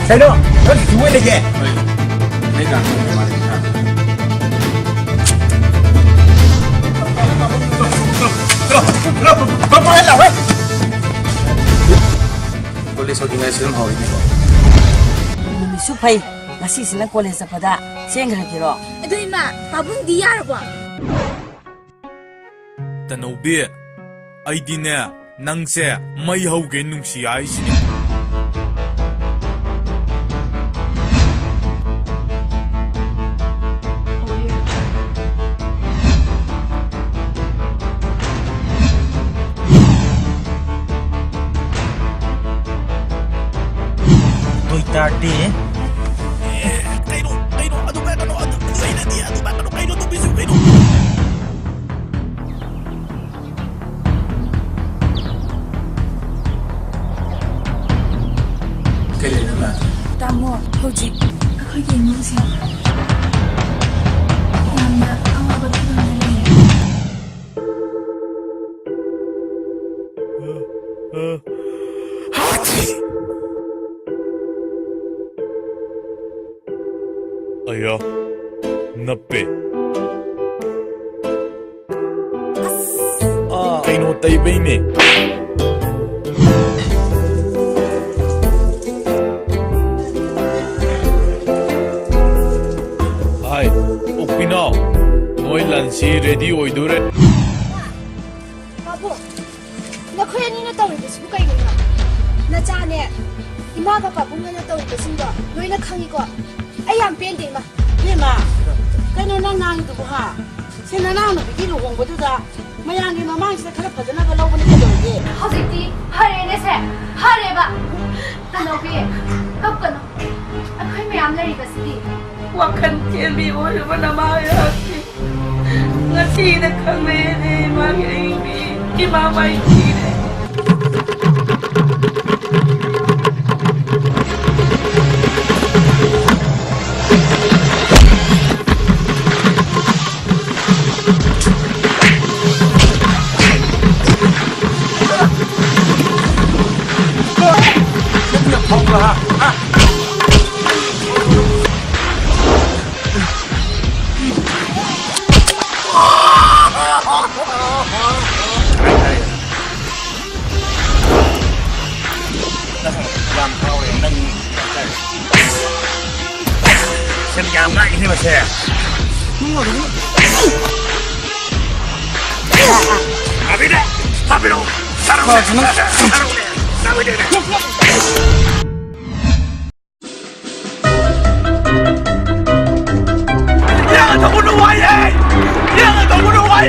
sai đó nó chú ấy kìa mấy cả người mà không có là hết police holding ngay sớm hỏi đi su phai ngasi sina college pada sengra kiro adu ima pabung di yarbo Tanobi aidine nangse mai hauge nungsi ai sini Tadi tamo hoji akhoi ge mungsi yamna awaba thulani Aya nappe kaino tai beine ai opina noi lansi ready oidore babu nakhoi ani na tawi bisu kai ni na cha ne ima ga pabung na tawi bisu do noi na khangi ko ai yam pen ding ma ni ma kaino na ngang du ha sina na no bi lu hong bu da mayang gi mamang sida khara phajana ga law bani do ge hojiti hare ne se hare ba tanobi kap kano akhoi me am lari basidi wakan chemi o bana ma ya ki ngasi na khame ne ma ge bi ki ma mai ki ne xem nhà ngay thế mà xe Rápido, rápido, Jangan kamu nuai, jangan kamu nuai,